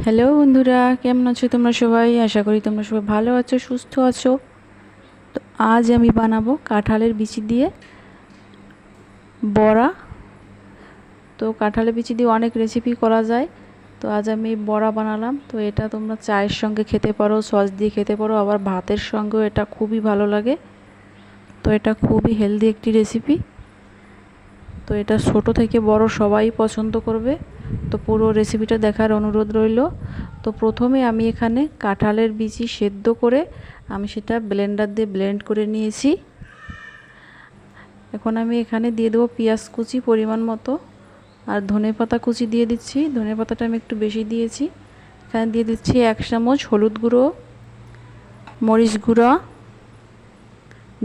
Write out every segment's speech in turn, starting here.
Hello বন্ধুরা, কেমন আছো তোমরা সবাই? আশা করি তোমরা সবাই ভালো আছো, সুস্থ আছো। তো আজ আমি বানাবো কাঁঠালের বিচি দিয়ে বড়া। তো কাঁঠালের বিচি দিয়ে অনেক রেসিপি করা যায়, তো আজ আমি বড়া বানালাম। তো এটা তোমরা চায়ের সঙ্গে খেতে পারো, সস দিয়ে খেতে পারো, আবার ভাতের সঙ্গেও এটা খুবই ভালো লাগে। তো এটা খুবই হেলদি একটি রেসিপি। তো এটা ছোট থেকে বড় সবাই পছন্দ করবে। তো পুরো রেসিপিটা দেখার অনুরোধ রইল। তো প্রথমে আমি এখানে কাঁঠালের বিচি সেদ্ধ করে আমি সেটা ব্লেন্ডার দিয়ে ব্লেন্ড করে নিয়েছি। এখন আমি এখানে দিয়ে দেবো পেঁয়াজ কুচি পরিমাণ মতো, আর ধনেপাতা কুচি দিয়ে দিচ্ছি। ধনেপাতাটা আমি একটু বেশি দিয়েছি। এখানে দিয়ে দিচ্ছি 1 চামচ হলুদ গুঁড়ো, মরিচ গুঁড়ো,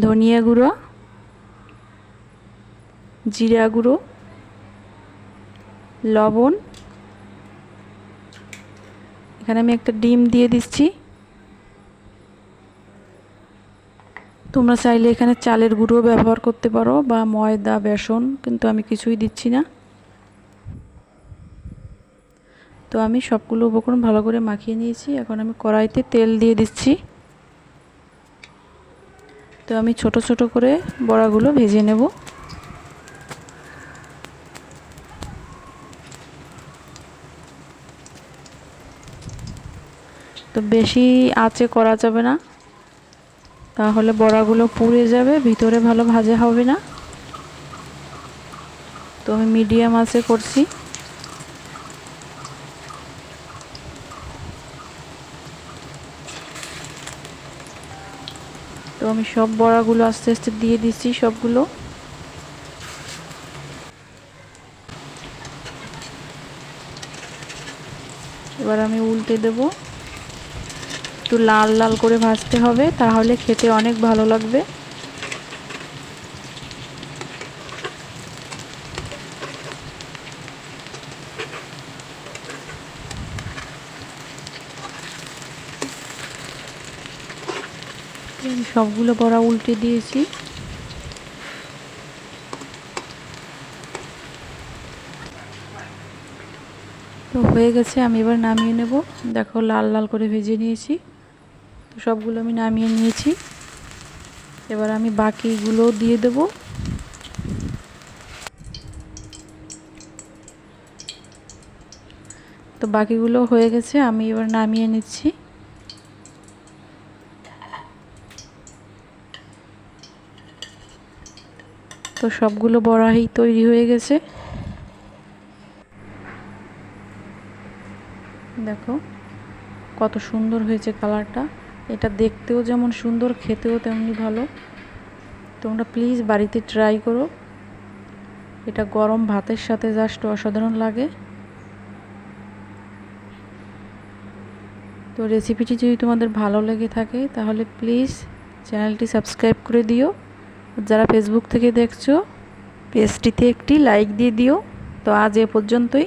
ধনিয়া গুঁড়ো, জিরা গুঁড়ো, লবণ। এখানে আমি একটা ডিম দিয়ে দিচ্ছি। তোমরা চাইলে এখানে চালের গুঁড়ো ব্যবহার করতে পারো বা ময়দা, বেসন, কিন্তু আমি কিছুই দিচ্ছি না। তো আমি সবগুলো উপকরণ ভালো করে মাখিয়ে নিয়েছি। এখন আমি কড়াইতে তেল দিয়ে দিচ্ছি। তো আমি ছোট ছোট করে বড়াগুলো ভেজে নেব। তো বেশি আঁচে করা যাবে না, তাহলে বড়াগুলো পুড়ে যাবে, ভিতরে ভালো ভাজা হবে না। তো আমি মিডিয়াম আঁচে করছি। তো আমি সব বড়াগুলো আস্তে আস্তে দিয়ে দিচ্ছি সবগুলো। এবার আমি উল্টে দেব। একটু লাল লাল করে ভাজতে হবে, তাহলে খেতে অনেক ভালো লাগবে। আমি সবগুলো বড়া উল্টে দিয়েছি। তো হয়ে গেছে, আমি এবার নামিয়ে নেব। দেখো লাল লাল করে ভেজে নিয়েছি। তো সবগুলো আমি নামিয়ে নিয়েছি। এবার আমি বাকিগুলো দিয়ে দেব। তো বাকিগুলো হয়ে গেছে, আমি এবার নামিয়ে নিচ্ছি। তো সবগুলো বড়াই তৈরি হয়ে গেছে। দেখো কত সুন্দর হয়েছে কালারটা। এটা দেখতেও যেমন সুন্দর, খেতেও তেমনি ভালো। তোমরা প্লিজ বাড়িতে ট্রাই করো। এটা গরম ভাতের সাথে জাস্ট অসাধারণ লাগে। তো রেসিপিটি যদি তোমাদের ভালো লেগে থাকে তাহলে প্লিজ চ্যানেলটি সাবস্ক্রাইব করে দিও। যারা ফেসবুক থেকে দেখছো, পেজটিতে একটি লাইক দিয়ে দিও। তো আজ এ পর্যন্তই।